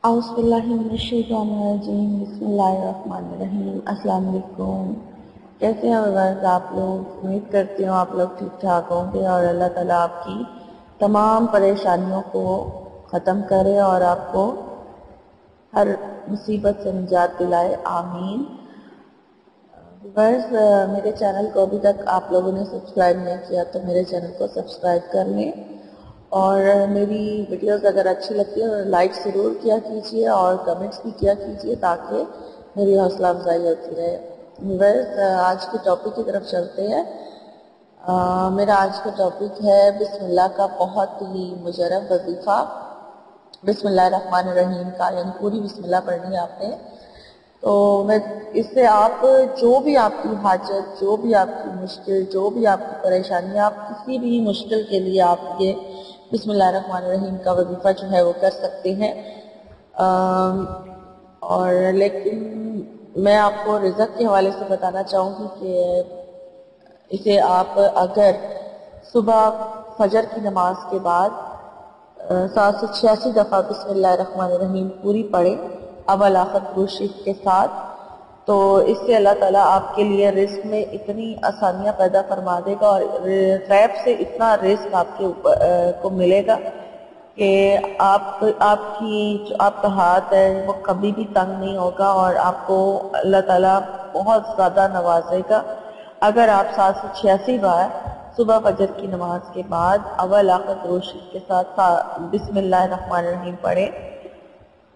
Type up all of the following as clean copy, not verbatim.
اعوذ باللہ من الشیطان الرجیم بسم اللہ الرحمن الرحیم السلام علیکم۔ کیسے ہیں ویورز آپ لوگ؟ امید کرتی ہوں آپ لوگ ٹھیک ٹھاک ہوں گے اور اللہ تعالیٰ آپ کی تمام پریشانیوں کو ختم کرے اور آپ کو ہر مصیبت سے نجات دلائے، آمین۔ ویورز میرے چینل کو ابھی تک آپ لوگوں نے سبسکرائب نہیں کیا تو میرے چینل کو سبسکرائب کر لیں، اور میری ویڈیوز اگر اچھی لگتی ہے لائک ضرور کیا کیجیے اور کمنٹس بھی کیا کیجیے تاکہ میری حوصلہ افزائی ہوتی رہے۔ ویورز آج کے ٹاپک کی طرف چلتے ہیں۔ میرا آج کا ٹاپک ہے بسم اللہ کا بہت ہی مجرب وظیفہ، بسم اللہ الرحمن الرحیم کا، یعنی پوری بسم اللہ پڑھنی ہے آپ نے۔ تو میں اس سے آپ جو بھی آپ کی حاجت، جو بھی آپ کی مشکل، جو بھی آپ کی پریشانی، آپ کسی بھی مشکل کے لیے آپ یہ بسم اللہ الرحمن الرحیم کا وظیفہ جو ہے وہ کر سکتے ہیں۔ اور لیکن میں آپ کو رزق کے حوالے سے بتانا چاہوں گی کہ اسے آپ اگر صبح فجر کی نماز کے بعد 786 دفعہ بسم اللہ الرحمن الرحیم پوری پڑھیں اول آخر درود شریف کے ساتھ، تو اس سے اللہ تعالیٰ آپ کے لیے رزق میں اتنی آسانیاں پیدا فرما دے گا اور غیب سے اتنا رزق آپ کے کو ملے گا کہ آپ کا ہاتھ ہے وہ کبھی بھی تنگ نہیں ہوگا اور آپ کو اللہ تعالیٰ بہت زیادہ نوازے گا اگر آپ 786 بار صبح فجر کی نماز کے بعد اول آخر درود شریف کے ساتھ بسم اللہ الرحمن الرحیم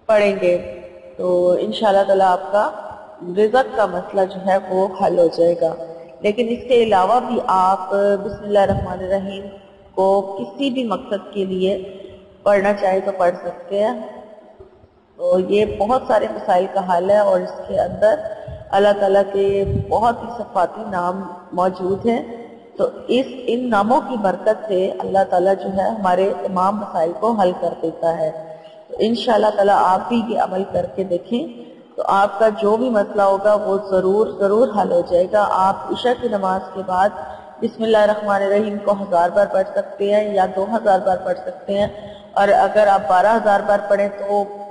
پڑھیں گے تو انشاءاللہ تعالیٰ آپ کا رزق کا مسئلہ جو ہے وہ حل ہو جائے گا۔ لیکن اس کے علاوہ بھی آپ بسم اللہ الرحمن الرحیم کو کسی بھی مقصد کے لیے پڑھنا چاہے تو پڑھ سکتے ہیں۔ تو یہ بہت سارے مسائل کا حل ہے اور اس کے اندر اللہ تعالیٰ کے بہت ہی صفاتی نام موجود ہیں، تو ان ناموں کی برکت سے اللہ تعالیٰ جو ہے ہمارے تمام مسائل کو حل کر دیتا ہے۔ تو انشاءاللہ تعالیٰ آپ بھی یہ عمل کر کے دیکھیں تو آپ کا جو بھی مسئلہ ہوگا وہ ضرور حل ہو جائے گا۔ آپ عشاء کی نماز کے بعد بسم اللہ الرحمن الرحیم کو 1000 بار پڑھ سکتے ہیں یا 2000 بار پڑھ سکتے ہیں، اور اگر آپ 12000 بار پڑھیں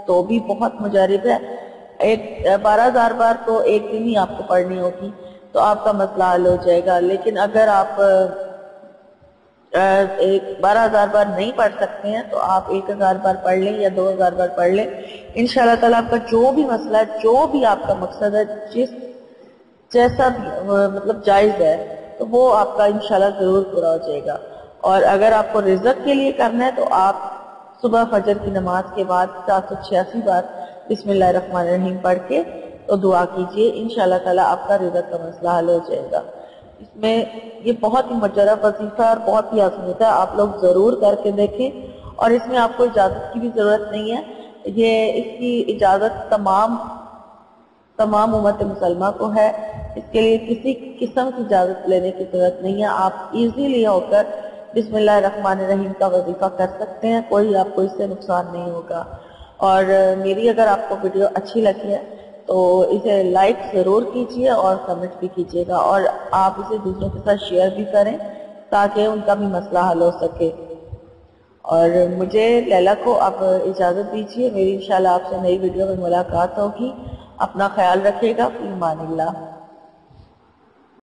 تو بھی بہت مجرب ہے۔ 12000 بار تو ایک دن ہی آپ کو پڑھنی ہوگی تو آپ کا مسئلہ حل ہو جائے گا۔ لیکن اگر آپ 12000 بار نہیں پڑھ سکتے ہیں تو آپ 1000 بار پڑھ لیں یا 2000 بار پڑھ لیں، انشاءاللہ تعالیٰ آپ کا جو بھی مسئلہ ہے، جو بھی آپ کا مقصد ہے، جیسا بھی مطلب جائز ہے تو وہ آپ کا انشاءاللہ ضرور پورا ہو جائے گا۔ اور اگر آپ کو رزق کے لیے کرنا ہے تو آپ صبح فجر کی نماز کے بعد 786 بار بسم اللہ الرحمن الرحیم پڑھ کے تو دعا کیجئے، انشاءاللہ تعالیٰ آپ کا رزق کا مسئلہ حل ہو جائے گا۔ اس میں یہ بہت ہی مجرب وظیفہ اور بہت ہی آسان ہے، آپ لوگ ضرور کر کے دیکھیں، اور اس میں آپ کو اجازت کی بھی ضرورت نہیں ہے۔ اس کی اجازت تمام امت مسلمہ کو ہے، اس کے لیے کسی قسم کی اجازت لینے کی ضرورت نہیں ہے۔ آپ ایزیلی ہو کر بسم اللہ الرحمن الرحیم کا وظیفہ کر سکتے ہیں، کوئی آپ کو اس سے نقصان نہیں ہوگا۔ اور میری اگر آپ کو ویڈیو اچھی لگی ہے تو اسے لائک ضرور کیجیے اور کمنٹ بھی کیجیے گا، اور آپ اسے دوسروں کے ساتھ شیئر بھی کریں تاکہ ان کا بھی مسئلہ حل ہو سکے۔ اور مجھے لیلا کو اب اجازت دیجیے، میری انشاءاللہ آپ سے نئی ویڈیو میں ملاقات ہوگی۔ اپنا خیال رکھیے گا، فی امان اللہ۔